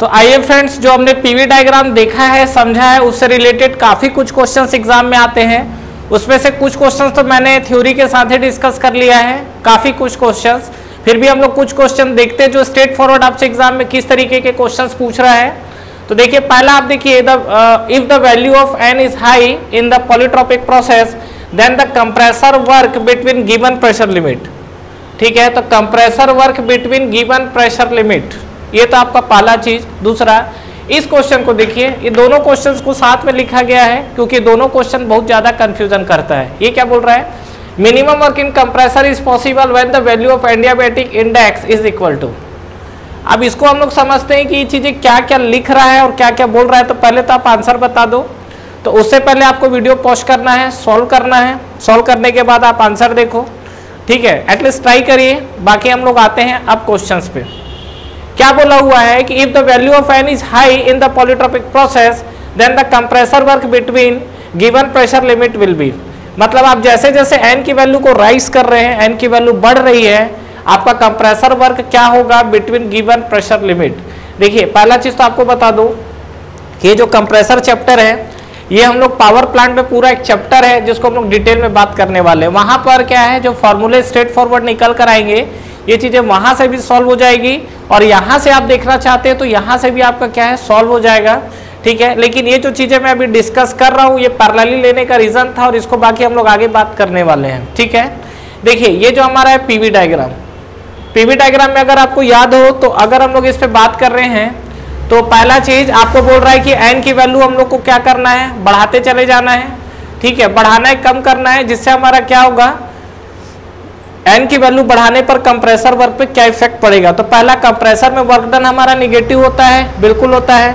तो आइए फ्रेंड्स, जो हमने पीवी डायग्राम देखा है, समझा है, उससे रिलेटेड काफी कुछ क्वेश्चंस एग्जाम में आते हैं। उसमें से कुछ क्वेश्चंस तो मैंने थ्योरी के साथ ही डिस्कस कर लिया है, काफी कुछ क्वेश्चंस। फिर भी हम लोग कुछ क्वेश्चन देखते हैं जो स्ट्रेट फॉरवर्ड आपसे एग्जाम में किस तरीके के क्वेश्चंस पूछ रहा है। तो देखिए, पहला आप देखिए, if the value of n is high in the polytropic process then the compressor work between given pressure limit. ठीक है, तो compressor work between given pressure limit, ये तो आपका पहला चीज। दूसरा, इस क्वेश्चन को देखिए, ये दोनों क्वेश्चंस को साथ में लिखा गया है क्योंकि दोनों क्वेश्चन बहुत ज्यादा कंफ्यूजन करता है। ये क्या बोल रहा है, minimum work in compressor is possible when the value of adiabatic index is equal to. अब इसको हम लोग समझते हैं कि ये चीजें क्या क्या लिख रहा है और क्या क्या बोल रहा है। तो पहले तो आप आंसर बता दो, तो उससे पहले आपको वीडियो पॉज करना है, सॉल्व करना है। सॉल्व करने के बाद आप आंसर देखो, ठीक है, एटलीस्ट ट्राई करिए। बाकी हम लोग आते हैं अब क्वेश्चंस पे। क्या बोला हुआ है कि if the value of n is high in the polytropic process then the compressor work between given pressure limit will be. मतलब आप जैसे जैसे एन की वैल्यू को राइज कर रहे हैं, एन की वैल्यू बढ़ रही है, आपका कंप्रेसर वर्क क्या होगा बिटवीन गिवन प्रेशर लिमिट। देखिए, पहला चीज तो आपको बता दो कि जो कंप्रेसर चैप्टर है, ये हम लोग पावर प्लांट में पूरा एक चैप्टर है जिसको हम लोग डिटेल में बात करने वाले हैं। वहां पर क्या है, जो फॉर्मूले स्ट्रेट फॉरवर्ड निकल कर आएंगे, ये चीजें वहां से भी सॉल्व हो जाएगी और यहाँ से आप देखना चाहते हैं तो यहाँ से भी आपका क्या है, सॉल्व हो जाएगा। ठीक है, लेकिन ये जो चीजें मैं अभी डिस्कस कर रहा हूँ, ये पैरेलली लेने का रीजन था और इसको बाकी हम लोग आगे बात करने वाले हैं। ठीक है, देखिए, ये जो हमारा है पीवी डायग्राम, पीवी डायग्राम में अगर आपको याद हो तो अगर हम लोग इस पे बात कर रहे हैं तो पहला चीज आपको बोल रहा है कि एन की वैल्यू हम लोग को क्या करना है, बढ़ाते चले जाना है। ठीक है, बढ़ाना है, कम करना है, जिससे हमारा क्या होगा, एन की वैल्यू बढ़ाने पर कंप्रेसर वर्क पे क्या इफेक्ट पड़ेगा। तो पहला, कंप्रेसर में वर्क डन हमारा निगेटिव होता है, बिल्कुल होता है।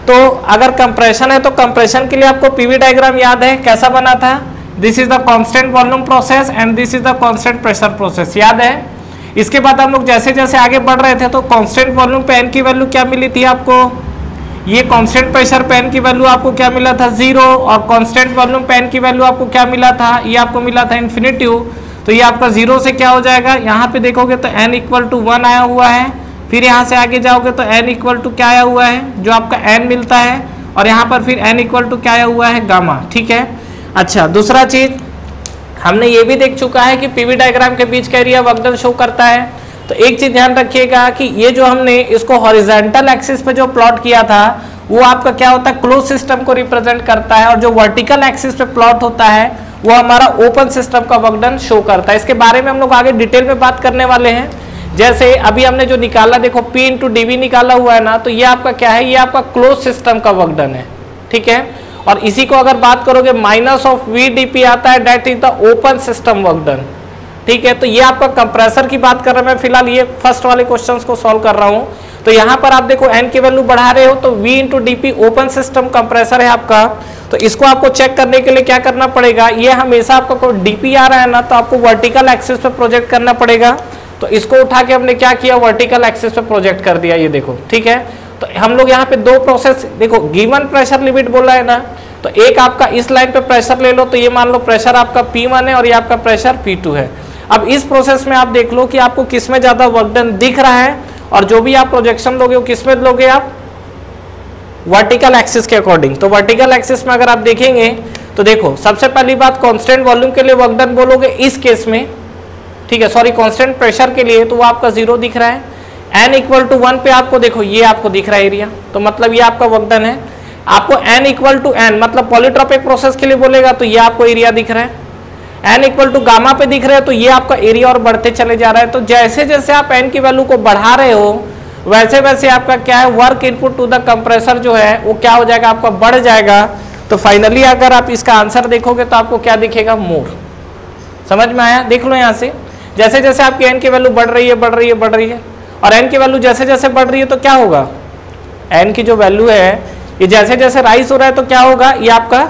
तो अगर कंप्रेशन है तो कंप्रेशन के लिए आपको पीवी डायग्राम याद है, कैसा बना था, this is the constant volume process and this is the constant pressure process, याद है। इसके बाद हम लोग जैसे जैसे आगे बढ़ रहे थे तो कांस्टेंट वॉल्यूम पे एन की वैल्यू क्या मिली थी आपको, ये कांस्टेंट प्रेशर पे एन की वैल्यू आपको क्या मिला था, 0, और कांस्टेंट वॉल्यूम पे एन की वैल्यू आपको क्या मिला था, ये आपको मिला था इन्फिनिटिव। तो ये आपका 0 से क्या हो जाएगा, यहाँ पे देखोगे तो n इक्वल टू 1 आया हुआ है। फिर यहाँ से आगे जाओगे तो n इक्वल टू क्या आया हुआ है, जो आपका n मिलता है, और यहाँ पर फिर n इक्वल टू क्या आया हुआ है, गामा। ठीक है, अच्छा, दूसरा चीज हमने ये भी देख चुका है कि पीवी डायग्राम के बीच का एरिया वर्क डन शो करता है। तो एक चीज ध्यान रखिएगा कि ये जो हमने इसको हॉरिजॉन्टल एक्सिस पे जो प्लॉट किया था वो आपका क्या होता है, क्लोज सिस्टम को रिप्रेजेंट करता है, और जो वर्टिकल एक्सिस पे प्लॉट होता है वो हमारा ओपन सिस्टम का वर्क डन शो करता है। इसके बारे में हम लोग आगे डिटेल में बात करने वाले हैं। जैसे अभी हमने जो निकाला, देखो P इंटू डीवी निकाला हुआ है ना, तो ये आपका क्या है, ये आपका क्लोज सिस्टम का वर्क डन है। ठीक है, और इसी को अगर बात करोगे माइनस ऑफ VdP आता है, that is the open system work done. ठीक है, तो ये आपका कंप्रेसर की बात कर रहा है। मैं फिलहाल ये फर्स्ट वाले क्वेश्चंस को सॉल्व कर रहा हूँ। तो यहाँ पर आप देखो n की वैल्यू बढ़ा रहे हो तो V into DP open system compressor है आपका। तो इसको आपको चेक करने के लिए क्या करना पड़ेगा, ये हमेशा आपका डीपी आ रहा है ना, तो आपको वर्टिकल एक्सिस पे प्रोजेक्ट करना पड़ेगा। तो इसको उठा के हमने क्या किया, वर्टिकल एक्सिस पे प्रोजेक्ट कर दिया, ये देखो। ठीक है, तो हम लोग यहाँ पे दो प्रोसेस, देखो गिवन प्रेशर लिमिट बोला है ना, तो एक आपका इस लाइन पे प्रेशर ले लो, तो ये मान लो प्रेशर आपका P1 है और ये आपका प्रेशर P2 है। अब इस प्रोसेस में आप देख लो कि आपको किस में ज्यादा वर्क डन दिख रहा है, और जो भी आप प्रोजेक्शन लोगे वो किस में लोगे, आप वर्टिकल एक्सिस के अकॉर्डिंग। तो वर्टिकल एक्सिस में अगर आप देखेंगे तो देखो, सबसे पहली बात कांस्टेंट वॉल्यूम के लिए वर्क डन बोलोगे इस केस में, ठीक है, सॉरी, कांस्टेंट प्रेशर के लिए, तो वो आपका 0 दिख रहा है। n इक्वल टू 1 पे आपको देखो ये आपको दिख रहा है एरिया, तो मतलब ये आपका वर्क डन है। आपको n इक्वल टू n मतलब पॉलीट्रोपिक प्रोसेस के लिए बोलेगा तो ये आपको एरिया दिख रहा है। n इक्वल टू गामा पे दिख रहा है तो ये आपका एरिया और बढ़ते चले जा रहा है। तो जैसे जैसे आप n की वैल्यू को बढ़ा रहे हो वैसे वैसे आपका क्या है, work input to the compressor जो है वो क्या हो जाएगा, आपका बढ़ जाएगा। तो फाइनली अगर आप इसका आंसर देखोगे तो आपको क्या दिखेगा, मोर। समझ में आया, देख लो यहाँ से, जैसे जैसे आपकी n की वैल्यू बढ़ रही है बढ़ रही है बढ़ रही है, और n की वैल्यू जैसे जैसे बढ़ रही है तो क्या होगा, n की जो वैल्यू है ये जैसे जैसे राइज हो रहा है तो क्या होगा, ये आपका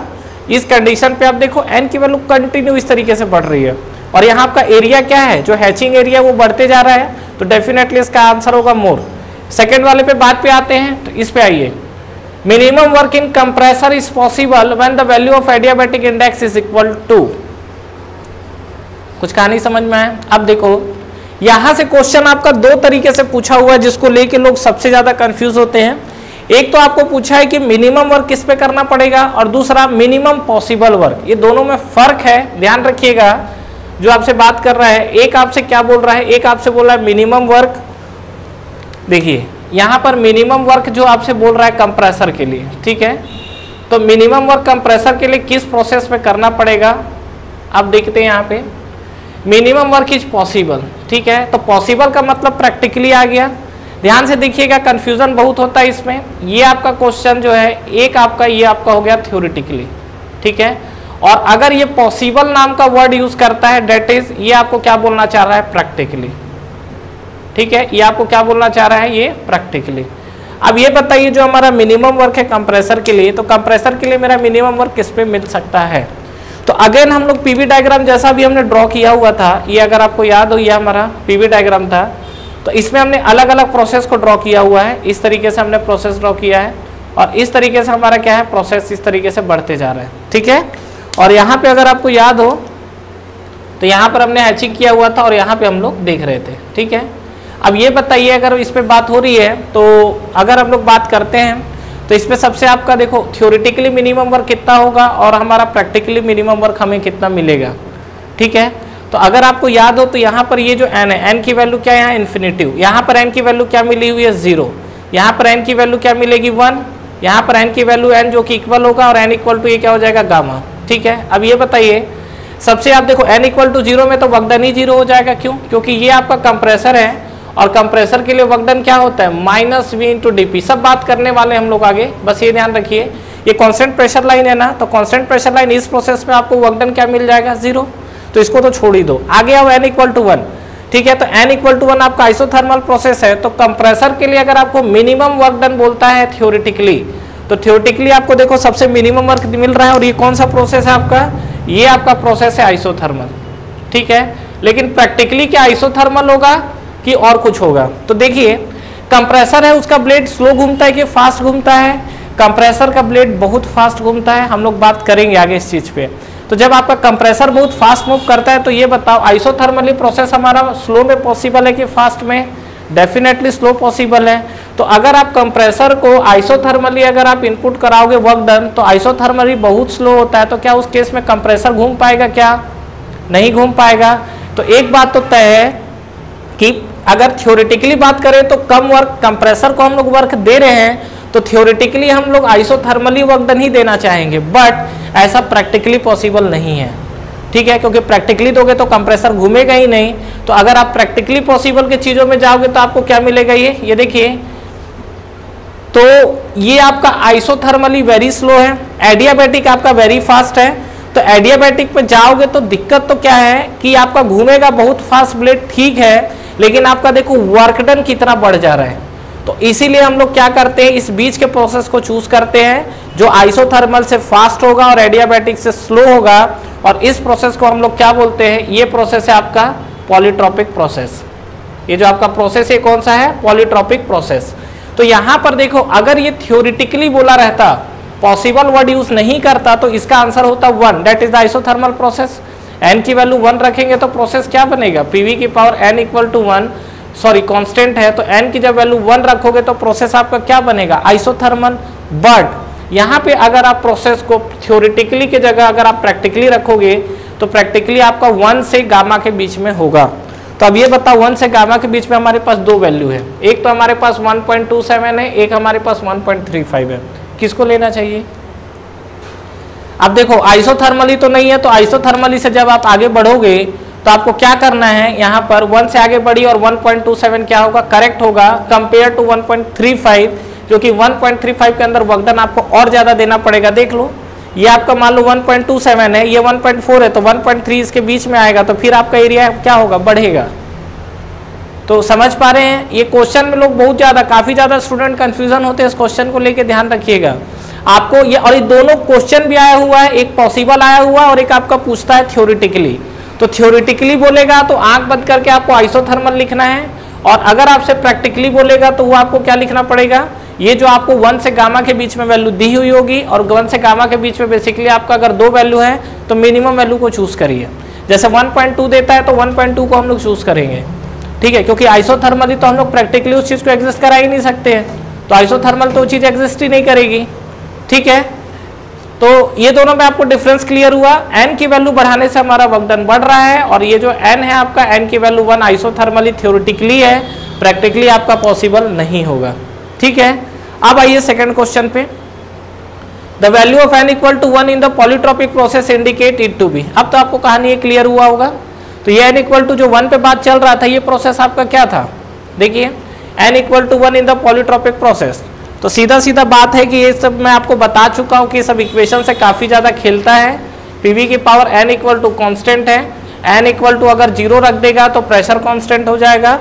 इस कंडीशन पे आप देखो n की वैल्यू कंटिन्यू इस तरीके से बढ़ रही है, और यहाँ आपका एरिया क्या है, जो हैचिंग एरिया वो बढ़ते जा रहा है। तो डेफिनेटली इसका आंसर होगा मोर। सेकेंड वाले पे बात पे आते हैं, तो इस पे आइए। Minimum work in compressor is possible when the value of adiabatic index is equal to, कुछ कहानी समझ में आया। अब देखो यहां से क्वेश्चन आपका दो तरीके से पूछा हुआ है जिसको लेके लोग सबसे ज्यादा कंफ्यूज होते हैं। एक तो आपको पूछा है कि मिनिमम वर्क किस पे करना पड़ेगा और दूसरा मिनिमम पॉसिबल वर्क, ये दोनों में फर्क है, ध्यान रखिएगा। जो आपसे बात कर रहा है, एक आपसे क्या बोल रहा है, एक आपसे बोल रहा है मिनिमम वर्क। देखिए यहां पर मिनिमम वर्क जो आपसे बोल रहा है कंप्रेसर के लिए, ठीक है, तो मिनिमम वर्क कंप्रेसर के लिए किस प्रोसेस में करना पड़ेगा आप देखते हैं यहाँ पे मिनिमम वर्क इज पॉसिबल, ठीक है, तो पॉसिबल का मतलब प्रैक्टिकली आ गया। ध्यान से देखिएगा, कंफ्यूजन बहुत होता है इसमें। ये आपका क्वेश्चन जो है एक आपका ये आपका हो गया थ्योरेटिकली, ठीक है, और अगर ये पॉसिबल नाम का वर्ड यूज करता है डेट इज, ये आपको क्या बोलना चाह रहा है प्रैक्टिकली, ठीक है, ये आपको क्या बोलना चाह रहा है ये प्रैक्टिकली। अब ये बताइए जो हमारा मिनिमम वर्क है कंप्रेसर के लिए, तो कंप्रेसर के लिए मेरा मिनिमम वर्क किस पे मिल सकता है। तो अगेन हम लोग पीवी डायग्राम जैसा भी हमने ड्रॉ किया हुआ था, ये अगर आपको याद हो ये हमारा पीवी डायग्राम था, तो इसमें हमने अलग अलग प्रोसेस को ड्रॉ किया हुआ है। इस तरीके से हमने प्रोसेस ड्रॉ किया है और इस तरीके से हमारा क्या है प्रोसेस इस तरीके से बढ़ते जा रहा है, ठीक है। और यहाँ पे अगर आपको याद हो तो यहाँ पर हमने हैचिंग किया हुआ था और यहाँ पे हम लोग देख रहे थे, ठीक है। अब ये बताइए अगर इस पे बात हो रही है तो अगर हम लोग बात करते हैं तो इसमें सबसे आपका देखो थ्योरेटिकली मिनिमम वर्क कितना होगा और हमारा प्रैक्टिकली मिनिमम वर्क हमें कितना मिलेगा, ठीक है। तो अगर आपको याद हो तो यहाँ पर ये जो n है, n की वैल्यू क्या है यहाँ इन्फिनिटिव, यहाँ पर n की वैल्यू क्या मिली हुई है 0, यहाँ पर n की वैल्यू क्या मिलेगी 1, यहाँ पर n की वैल्यू n जो कि इक्वल होगा और n इक्वल टू ये क्या हो जाएगा गामा, ठीक है। अब ये बताइए सबसे आप देखो n इक्वल टू 0 में तो वर्क डन ही 0 हो जाएगा, क्यों, क्योंकि ये आपका कंप्रेसर है और कंप्रेसर के लिए वर्क डन क्या होता है minus V into D P. सब बात करने वाले हम लोग आगे, बस ये ध्यान रखिए ये कांस्टेंट प्रेशर लाइन है ना, तो कांस्टेंट प्रेशर लाइन इस प्रोसेस में आपको वर्क डन क्या मिल जाएगा 0, तो इसको तो छोड़ ही दो। आगे आओ n इक्वल टू 1, ठीक है, तो n इक्वल टू 1 आपका आइसोथर्मल प्रोसेस है, तो कंप्रेसर के लिए अगर आपको मिनिमम वर्क डन बोलता है थ्योरेटिकली, तो थ्योरेटिकली आपको देखो सबसे मिनिमम वर्क मिल रहा है और ये कौन सा प्रोसेस है आपका, ये आपका प्रोसेस है आइसोथर्मल, ठीक है। लेकिन प्रैक्टिकली क्या आइसोथर्मल होगा कि और कुछ होगा। तो देखिए कंप्रेसर है उसका ब्लेड स्लो घूमता है कि फास्ट घूमता है, कंप्रेसर का ब्लेड बहुत फास्ट घूमता है, हम लोग बात करेंगे आगे इस चीज पे। तो जब आपका कंप्रेसर बहुत फास्ट मूव करता है तो ये बताओ आइसोथर्मली प्रोसेस हमारा स्लो में पॉसिबल है कि फास्ट में, डेफिनेटली स्लो पॉसिबल है। तो अगर आप कंप्रेसर को आइसोथर्मली अगर आप इनपुट कराओगे वर्क डन, तो आइसोथर्मली बहुत स्लो होता है, तो क्या उस केस में कंप्रेसर घूम पाएगा, क्या नहीं घूम पाएगा। तो एक बात तो तय है कि अगर थ्योरेटिकली बात करें तो कम वर्क कंप्रेसर को हम लोग वर्क दे रहे हैं, तो थ्योरेटिकली हम लोग आइसोथर्मली वर्क डन ही देना चाहेंगे, बट ऐसा प्रैक्टिकली पॉसिबल नहीं है, ठीक है, क्योंकि प्रैक्टिकली दोगे तो कंप्रेसर घूमेगा ही नहीं। तो अगर आप प्रैक्टिकली पॉसिबल के चीजों में जाओगे तो आपको क्या मिलेगा, ये देखिए, तो ये आपका आइसोथर्मली वेरी स्लो है, एडियाबैटिक आपका वेरी फास्ट है। तो एडियाबैटिक पे जाओगे तो दिक्कत तो क्या है कि आपका घूमेगा बहुत फास्ट ब्लेड, ठीक है, लेकिन आपका देखो वर्क डन कितना बढ़ जा रहा है। तो इसीलिए हम लोग क्या करते हैं इस बीच के प्रोसेस को चूज करते हैं जो आइसोथर्मल से फास्ट होगा और एडियाबैटिक से स्लो होगा, और इस प्रोसेस को हम लोग क्या बोलते हैं, ये प्रोसेस है आपका पॉलीट्रॉपिक प्रोसेस। ये जो आपका प्रोसेस है कौन सा है, पॉलीट्रॉपिक प्रोसेस। तो यहां पर देखो अगर ये थ्योरेटिकली बोला रहता, पॉसिबल वर्ड यूज नहीं करता, तो इसका आंसर होता 1, that is the isothermal process. n की वैल्यू 1 रखेंगे तो प्रोसेस क्या बनेगा, pv की power n equal to 1, sorry constant है, तो n की जब वैल्यू 1 रखोगे तो प्रोसेस आपका क्या बनेगा, आइसोथर्मल। बट यहाँ पे अगर आप प्रोसेस को थ्योरेटिकली की जगह अगर आप प्रैक्टिकली रखोगे तो प्रैक्टिकली आपका 1 से गामा के बीच में होगा। तो अब ये बताओ 1 से गामा के बीच में हमारे पास दो वैल्यू है, एक तो हमारे पास 1.27 है, एक हमारे पास 1.35 है, किसको लेना चाहिए। अब देखो आइसोथर्मली तो नहीं है, तो आइसोथर्मली से जब आप आगे बढ़ोगे तो आपको क्या करना है, यहाँ पर 1 से आगे बढ़ी और 1.27 क्या होगा, करेक्ट होगा, कंपेयर टू 1.35, जो कि 1.35 के अंदर वर्क डन आपको और ज्यादा देना पड़ेगा। देख लो ये आपका मान लो 1.27 है, ये 1.4 है, तो 1.3 इसके बीच में आएगा, तो फिर आपका एरिया क्या होगा, बढ़ेगा। तो समझ पा रहे हैं, ये क्वेश्चन में लोग बहुत ज्यादा काफी ज्यादा स्टूडेंट कंफ्यूजन होते हैं, इस क्वेश्चन को लेके ध्यान रखिएगा आपको ये। और ये दोनों क्वेश्चन भी आया हुआ है, एक पॉसिबल आया हुआ और एक आपका पूछता है थ्योरेटिकली। तो थ्योरेटिकली बोलेगा तो आंख बंद करके आपको आइसोथर्मल लिखना है, और अगर आपसे प्रैक्टिकली बोलेगा तो वो आपको क्या लिखना पड़ेगा, ये जो आपको 1 से गामा के बीच में वैल्यू दी हुई होगी, और 1 से गामा के बीच में बेसिकली आपका अगर दो वैल्यू है तो मिनिमम वैल्यू को चूज करिए। जैसे 1.2 देता है तो 1.2 को हम लोग चूज करेंगे, ठीक है, क्योंकि आइसोथर्मली तो हम लोग प्रैक्टिकली उस चीज को एग्जिस्ट करा ही नहीं सकते हैं, तो आइसोथर्मल तो वो चीज एग्जिस्ट ही नहीं करेगी। ठीक है, तो ये दोनों में आपको डिफरेंस क्लियर हुआ। n की वैल्यू बढ़ाने से हमारा वर्क डन बढ़ रहा है, और ये जो n है आपका, n की वैल्यू 1 आइसोथर्मली थ्योरेटिकली है, प्रैक्टिकली आपका पॉसिबल नहीं होगा। ठीक है, अब आइए सेकंड क्वेश्चन पे। The value of n equal to 1 in the polytropic process indicate it to be. अब तो आपको कहानी ये क्लियर हुआ होगा। तो ये n इक्वल टू जो 1 पे बात चल रहा था, ये प्रोसेस आपका क्या था? देखिए n equal to 1 in the polytropic process, तो सीधा सीधा बात है कि ये सब मैं आपको बता चुका हूँ कि सब इक्वेशन से काफ़ी ज़्यादा खेलता है। पीवी की power n equal to constant है, n इक्वल टू अगर 0 रख देगा तो प्रेशर कांस्टेंट हो जाएगा,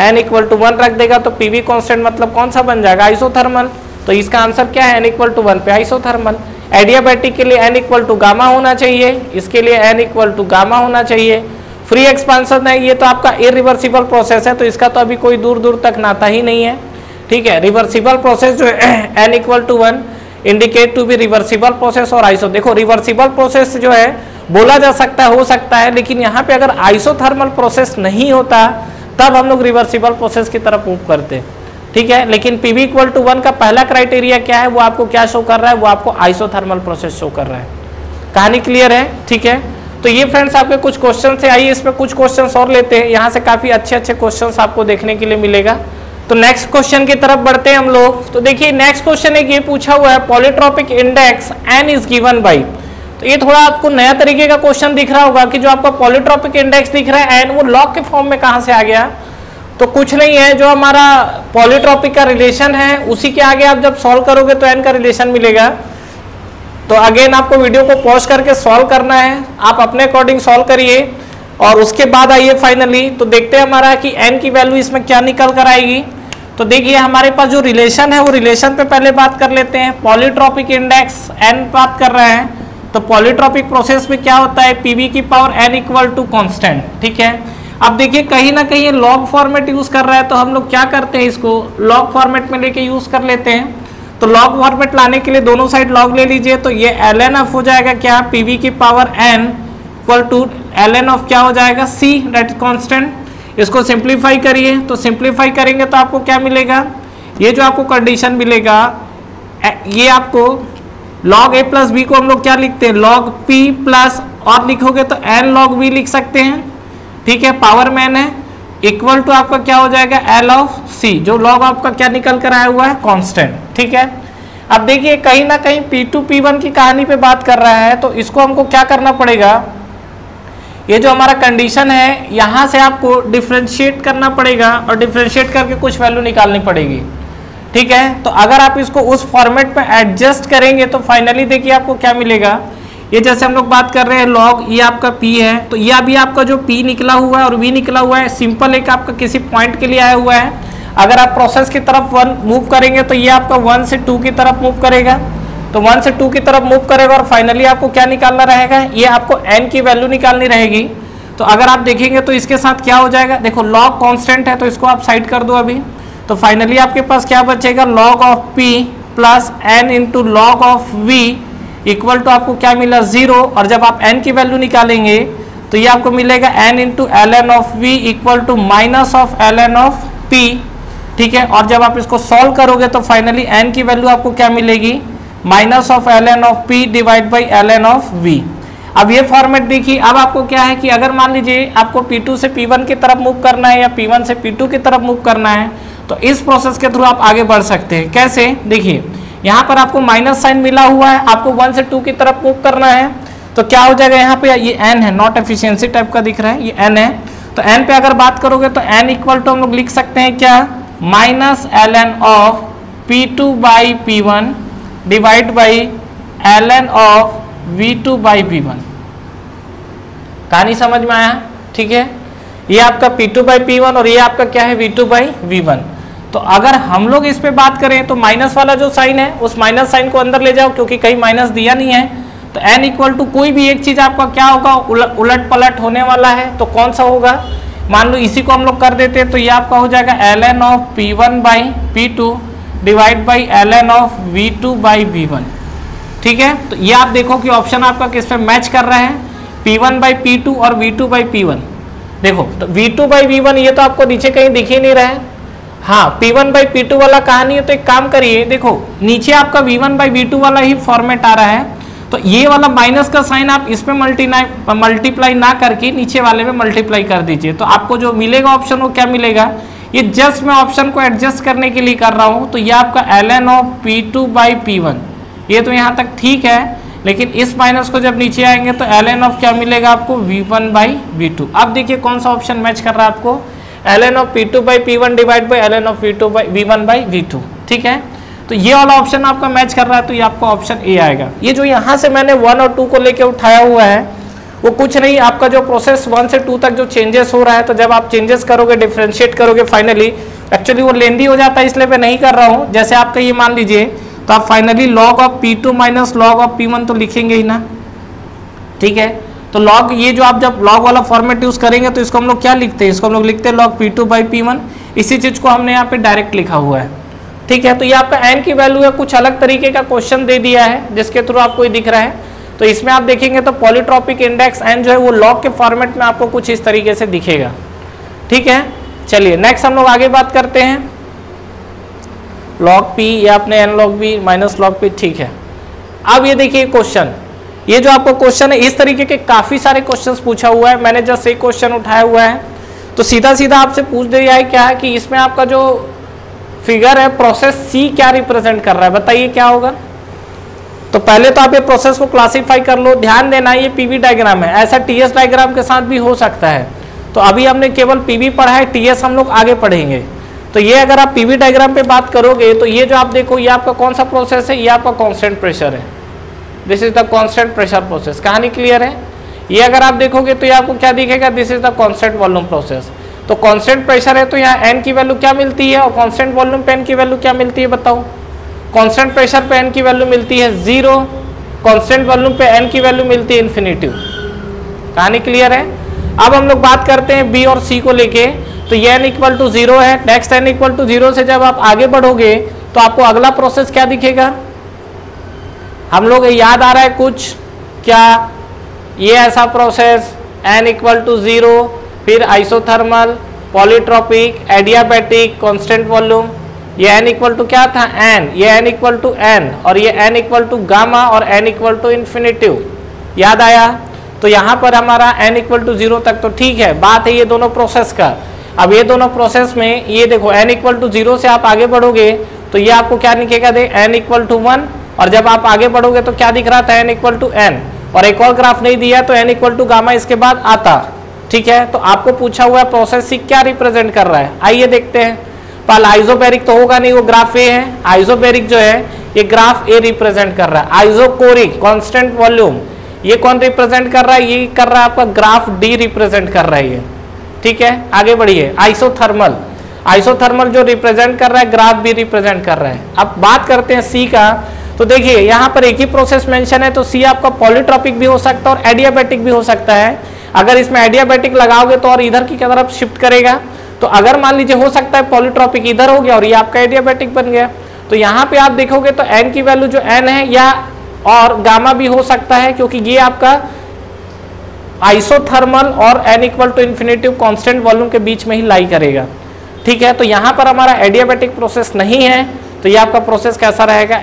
n इक्वल टू 1 रख देगा तो पीवी कांस्टेंट मतलब कौन सा बन जाएगा? आइसोथर्मल। तो इसका आंसर क्या है? n इक्वल टू 1 पे आइसोथर्मल। एडियाबैटिक के लिए n इक्वल टू गामा होना चाहिए, इसके लिए n इक्वल टू गामा होना चाहिए। फ्री एक्सपांसन है, ये तो आपका इरिवर्सिबल प्रोसेस है, तो इसका तो अभी कोई दूर दूर तक नाता ही नहीं है। ठीक है, रिवर्सिबल प्रोसेस जो है n equal to 1 indicate to be reversible process और आइसो। देखो रिवर्सिबल प्रोसेस जो है बोला जा सकता है, हो सकता है, लेकिन यहाँ पे अगर आइसोथर्मल प्रोसेस नहीं होता तब हम लोग रिवर्सिबल प्रोसेस की तरफ मूव करते। ठीक है, लेकिन पीवी इक्वल टू 1 का पहला क्राइटेरिया क्या है? वो आपको क्या शो कर रहा है? वो आपको आइसोथर्मल प्रोसेस शो कर रहा है। कहानी क्लियर है? ठीक है, तो ये फ्रेंड्स आपके कुछ क्वेश्चन थे। आइए इसमें कुछ क्वेश्चन और लेते हैं, यहाँ से काफी अच्छे अच्छे क्वेश्चन आपको देखने के लिए मिलेगा। तो नेक्स्ट क्वेश्चन की तरफ बढ़ते हैं हम लोग। तो देखिए नेक्स्ट क्वेश्चन एक ये पूछा हुआ है, polytropic index n is given by. तो ये थोड़ा आपको नया तरीके का क्वेश्चन दिख रहा होगा कि जो आपका पॉलीट्रॉपिक इंडेक्स दिख रहा है n, वो लॉग के फॉर्म में कहाँ से आ गया? तो कुछ नहीं है, जो हमारा पॉलीट्रॉपिक का रिलेशन है उसी के आगे आप जब सॉल्व करोगे तो n का रिलेशन मिलेगा। तो अगेन आपको वीडियो को पॉज करके सॉल्व करना है, आप अपने अकॉर्डिंग सॉल्व करिए और उसके बाद आइए फाइनली तो देखते हैं हमारा कि n की वैल्यू इसमें क्या निकल कर आएगी। तो देखिए हमारे पास जो रिलेशन है वो रिलेशन पे पहले बात कर लेते हैं। पॉलीट्रॉपिक इंडेक्स n बात कर रहे हैं, तो पॉलीट्रॉपिक प्रोसेस में क्या होता है? पीवी की power n equal to constant. ठीक है, अब देखिए कहीं ना कहीं लॉग फॉर्मेट यूज कर रहा है, तो हम लोग क्या करते हैं, इसको लॉग फॉर्मेट में लेके यूज कर लेते हैं। तो लॉग फॉर्मेट लाने के लिए दोनों साइड लॉग ले लीजिए, तो ये ln हो जाएगा क्या? पीवी की power n equal to ln of क्या हो जाएगा? c, that constant. इसको सिंप्लीफाई करिए, तो सिंप्लीफाई करेंगे तो आपको क्या मिलेगा? ये जो आपको कंडीशन मिलेगा, ये आपको log a प्लस बी को हम लोग क्या लिखते हैं? log p प्लस, और लिखोगे तो n log v लिख सकते हैं। ठीक है, पावर में n है, इक्वल टू आपका क्या हो जाएगा? l ऑफ c, जो log आपका क्या निकल कर आया हुआ है? कांस्टेंट। ठीक है, अब देखिए कहीं ना कहीं p2 p1 की कहानी पे बात कर रहा है, तो इसको हमको क्या करना पड़ेगा? ये जो हमारा कंडीशन है यहाँ से आपको डिफ्रेंशिएट करना पड़ेगा और डिफ्रेंशिएट करके कुछ वैल्यू निकालनी पड़ेगी। ठीक है, तो अगर आप इसको उस फॉर्मेट में एडजस्ट करेंगे तो फाइनली देखिए आपको क्या मिलेगा। ये जैसे हम लोग बात कर रहे हैं लॉग, ये आपका p है, तो ये अभी आपका जो p निकला हुआ है और v निकला हुआ है, सिंपल एक आपका किसी पॉइंट के लिए आया हुआ है। अगर आप प्रोसेस की तरफ 1 मूव करेंगे तो ये आपका 1 से 2 की तरफ मूव करेगा, तो 1 से 2 की तरफ मूव करेगा और फाइनली आपको क्या निकालना रहेगा? ये आपको n की वैल्यू निकालनी रहेगी। तो अगर आप देखेंगे तो इसके साथ क्या हो जाएगा? देखो लॉग कांस्टेंट है, तो इसको आप साइड कर दो अभी, तो फाइनली आपके पास क्या बचेगा? log of p plus n into log of v equal to आपको क्या मिला? 0। और जब आप n की वैल्यू निकालेंगे तो ये आपको मिलेगा n into ln of v equal to minus of ln of p। ठीक है, और जब आप इसको सॉल्व करोगे तो फाइनली n की वैल्यू आपको क्या मिलेगी? Minus of ln of p divide by ln of v। अब ये फॉर्मेट देखिए, अब आपको क्या है कि अगर मान लीजिए आपको p2 से p1 की तरफ मूव करना है या p1 से p2 की तरफ मूव करना है, तो इस प्रोसेस के थ्रू आप आगे बढ़ सकते हैं। कैसे? देखिए यहाँ पर आपको माइनस साइन मिला हुआ है, आपको 1 से 2 की तरफ मूव करना है, तो क्या हो जाएगा? यहाँ पे ये n है, नॉट एफिशिएंसी टाइप का दिख रहा है, ये n है, तो n पे अगर बात करोगे तो n इक्वल टू हम लोग लिख सकते हैं क्या? Minus ln of p2 by p1 divide by ln of v2 by v1। कहानी समझ में आया? ठीक है, ये आपका p2 बाई p1 और ये आपका क्या है? v2 by v1। तो अगर हम लोग इस पे बात करें तो माइनस वाला जो साइन है उस माइनस साइन को अंदर ले जाओ, क्योंकि कहीं माइनस दिया नहीं है, तो n इक्वल टू कोई भी एक चीज आपका क्या होगा? उलट पलट होने वाला है, तो कौन सा होगा? मान लो इसी को हम लोग कर देते हैं, तो ये आपका हो जाएगा ln of p1 by p2 divide by ln of v2 by v1। ठीक है, तो ये आप देखो कि ऑप्शन आपका किस पे मैच कर रहा है? p1 बाई p2 और v2 बाई p1। देखो तो v2 बाई v1 ये तो आपको नीचे कहीं दिख ही नहीं रहा है, हाँ, P1/P2 वाला कहानी है, तो एक काम करिए, देखो नीचे आपका V1/V2 वाला ही फॉर्मेट आ रहा है, तो ये वाला माइनस का साइन आप इसमें मल्टीप्लाई ना करके नीचे वाले में मल्टीप्लाई कर दीजिए, तो आपको जो मिलेगा ऑप्शन वो क्या मिलेगा, ये जस्ट मैं ऑप्शन को एडजस्ट करने के लिए कर रहा हूँ, तो ये आपका ln ऑफ P2/P1, ये तो यहाँ तक ठीक है, लेकिन इस माइनस को जब नीचे आएंगे तो ln ऑफ क्या मिलेगा आपको, V1/V2। अब देखिए कौन सा ऑप्शन मैच कर रहा है आपको, ln of P2/P1 divide by ln of V1/V2, ठीक है, तो ये वाला ऑप्शन आपका मैच कर रहा है, तो ये आपका ऑप्शन ए आएगा। ये जो यहाँ से मैंने 1 और 2 को लेके उठाया हुआ है वो कुछ नहीं, आपका जो प्रोसेस 1 से 2 तक जो चेंजेस हो रहा है, तो जब आप चेंजेस करोगे, डिफरेंशिएट करोगे फाइनली, एक्चुअली वो लेंदी हो जाता है इसलिए मैं नहीं कर रहा हूँ, जैसे आपका ये मान लीजिए, तो आप finally log of P2 minus log of P1 तो लिखेंगे ही ना, ठीक है, तो log, ये जो आप जब log वाला फॉर्मेट यूज करेंगे तो इसको हम लोग क्या लिखते हैं, इसको हम लोग लिखते हैं log P2/P1, इसी चीज को हमने यहाँ पे डायरेक्ट लिखा हुआ है, ठीक है। तो ये आपका n की वैल्यू है, कुछ अलग तरीके का क्वेश्चन दे दिया है जिसके थ्रू आपको ये दिख रहा है, तो इसमें आप देखेंगे तो पॉलीट्रॉपिक इंडेक्स n जो है वो log के फॉर्मेट में आपको कुछ इस तरीके से दिखेगा, ठीक है। चलिए नेक्स्ट हम लोग आगे बात करते हैं, log p या अपने n log b minus log p, ठीक है। अब ये देखिए क्वेश्चन, ये जो आपको क्वेश्चन है, इस तरीके के काफी सारे क्वेश्चंस पूछा हुआ है, मैंने जस्ट एक क्वेश्चन उठाया हुआ है, तो सीधा सीधा आपसे पूछ दिया है क्या है कि इसमें आपका जो फिगर है प्रोसेस सी क्या रिप्रेजेंट कर रहा है, बताइए क्या होगा। तो पहले तो आप ये प्रोसेस को क्लासिफाई कर लो, ध्यान देना ये पीवी डायग्राम है, ऐसा टीएस डायग्राम के साथ भी हो सकता है, तो अभी हमने केवल पीवी पढ़ा है, टीएस हम लोग आगे पढ़ेंगे। तो ये अगर आप पीवी डायग्राम पे बात करोगे तो ये जो आप देखो, ये आपका कौन सा प्रोसेस है, ये आपका कांस्टेंट प्रेशर है, this is the constant pressure process, कहानी क्लियर है। ये अगर आप देखोगे तो ये आपको क्या दिखेगा, this is the constant volume process, तो कांस्टेंट प्रेशर है तो यहाँ n की वैल्यू क्या मिलती है, और कांस्टेंट वॉल्यूम पे n की वैल्यू क्या मिलती है बताओ। कांस्टेंट प्रेशर पे n की वैल्यू मिलती है 0, कांस्टेंट वॉल्यूम पे n की वैल्यू मिलती है इन्फिनिटिव, कहानी क्लियर है। अब हम लोग बात करते हैं b और c को लेके, तो ये n इक्वल टू 0 है, नेक्स्ट n इक्वल टू 0 से जब आप आगे बढ़ोगे तो आपको अगला प्रोसेस क्या दिखेगा, हम लोग याद आ रहा है कुछ क्या, ये ऐसा प्रोसेस n इक्वल टू 0, फिर isothermal, polytropic, adiabatic, constant volume, ये n इक्वल टू क्या था n, ये n इक्वल टू n, और ये n इक्वल टू गामा, और n इक्वल टू इन्फिनिटिव, याद आया। तो यहाँ पर हमारा n इक्वल टू 0 तक तो ठीक है, बात है ये दोनों प्रोसेस का। अब ये दोनों प्रोसेस में ये देखो n इक्वल टू 0 से आप आगे बढ़ोगे तो ये आपको क्या दिखेगा, दे n इक्वल टू 1, और जब आप आगे बढ़ोगे तो क्या दिख रहा था, n इक्वल टू n, और एक और ग्राफ नहीं दिया तो n इक्वल टू गामा इसके बाद आता, ठीक है। तो आपको पूछा हुआ है प्रोसेस सी क्या रिप्रेजेंट कर रहा है, आइए देखते हैं। पहले आइसोबैरिक तो होगा नहीं, वो ग्राफ ए है, आइसोबैरिक जो है ये ग्राफ ए रिप्रेजेंट कर रहा है। आइसोकोरिक कांस्टेंट वॉल्यूम ये कौन रिप्रेजेंट कर रहा है, ये कर रहा है आपका ग्राफ डी रिप्रेजेंट कर रहा है ये, ठीक है। आगे बढ़िए, आइसोथर्मल, आइसोथर्मल जो रिप्रेजेंट कर रहा है ग्राफ बी रिप्रेजेंट कर रहा है। अब बात करते हैं सी का, तो देखिए यहाँ पर एक ही प्रोसेस मेंशन है, तो सी आपका पॉलीट्रॉपिक भी हो सकता है और एडियाबैटिक भी हो सकता है। अगर इसमें एडियाबैटिक लगाओगे तो और इधर की तरफ शिफ्ट करेगा, तो अगर मान लीजिए हो सकता है पॉलीट्रॉपिक इधर हो गया और ये आपका एडियाबैटिक बन गया, तो यहाँ पे आप देखोगे तो n की वैल्यू जो n है या और गामा भी हो सकता है, क्योंकि ये आपका आइसोथर्मल और n equal to infinitive constant volume के बीच में ही लाई करेगा, ठीक है। तो यहाँ पर हमारा एडियाबैटिक प्रोसेस नहीं है, तो ये आपका प्रोसेस कैसा रहेगा,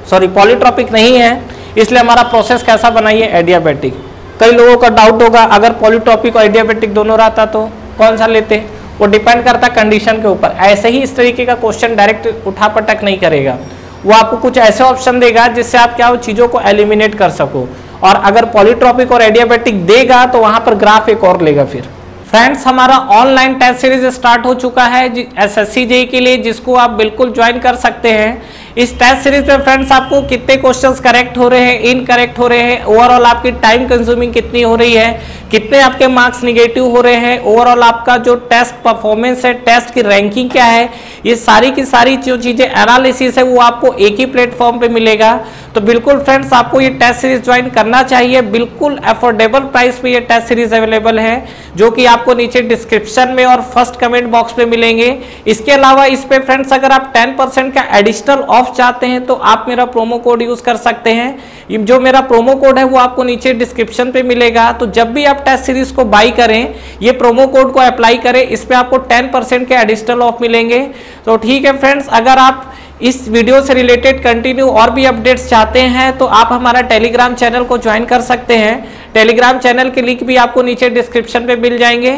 पॉलीट्रॉपिक नहीं है, इसलिए हमारा प्रोसेस कैसा बनाइए, एडियाबैटिक। कई लोगों का डाउट होगा अगर पॉलीट्रॉपिक और एडियाबैटिक दोनों रहता तो कौन सा लेते, वो डिपेंड करता है कंडीशन के ऊपर। ऐसे ही इस तरीके का क्वेश्चन डायरेक्ट उठा पटक नहीं करेगा, वो आपको कुछ ऐसे ऑप्शन देगा जिससे आप क्या हो चीजों को एलिमिनेट कर सको, और अगर पॉलीट्रॉपिक और एडियाबैटिक देगा तो वहां पर ग्राफ एक और लेगा। फिर फ्रेंड्स हमारा ऑनलाइन टेस्ट सीरीज स्टार्ट हो चुका है एसएससी जेईई के लिए, जिसको आप बिल्कुल ज्वाइन कर सकते हैं। इस टेस्ट सीरीज में फ्रेंड्स आपको कितने क्वेश्चंस करेक्ट हो रहे हैं, इनकरेक्ट हो रहे हैं, ओवरऑल आपकी टाइम कंज्यूमिंग कितनी हो रही है, कितने आपके मार्क्स निगेटिव हो रहे हैं, ओवरऑल आपका जो टेस्ट परफॉर्मेंस है, टेस्ट की रैंकिंग क्या है, ये सारी की सारी जो चीजें एनालिसिस है वो आपको एक ही प्लेटफॉर्म पे मिलेगा। तो बिल्कुल फ्रेंड्स आपको ये टेस्ट सीरीज ज्वाइन करना चाहिए। बिल्कुल अफोर्डेबल प्राइस पे ये टेस्ट सीरीज अवेलेबल है, जो कि आपको नीचे डिस्क्रिप्शन में और फर्स्ट कमेंट बॉक्स पे मिलेंगे। इसके अलावा इस पे फ्रेंड्स अगर आप 10% का एडिशनल ऑफ चाहते हैं तो आप मेरा प्रोमो कोड यूज कर सकते हैं। जो मेरा प्रोमो कोड है वो आपको नीचे डिस्क्रिप्शन पे मिलेगा। तो जब भी आप टेस्ट सीरीज को बाई करें, ये प्रोमो कोड को अप्लाई करें, इस पे आपको 10% के एडिशनल ऑफ मिलेंगे। तो ठीक है फ्रेंड्स, अगर आप इस वीडियो से रिलेटेड कंटिन्यू और भी अपडेट्स चाहते हैं तो आप हमारा टेलीग्राम चैनल को ज्वाइन कर सकते हैं। टेलीग्राम चैनल के लिंक भी आपको नीचे डिस्क्रिप्शन पे मिल जाएंगे।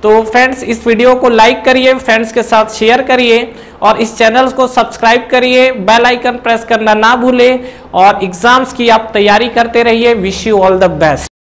तो फ्रेंड्स इस वीडियो को लाइक करिए, फ्रेंड्स के साथ शेयर करिए और इस चैनल को सब्सक्राइब करिए, बेल आइकन प्रेस करना ना भूलें और एग्जाम्स की आप तैयारी करते रहिए। Wish you all the best.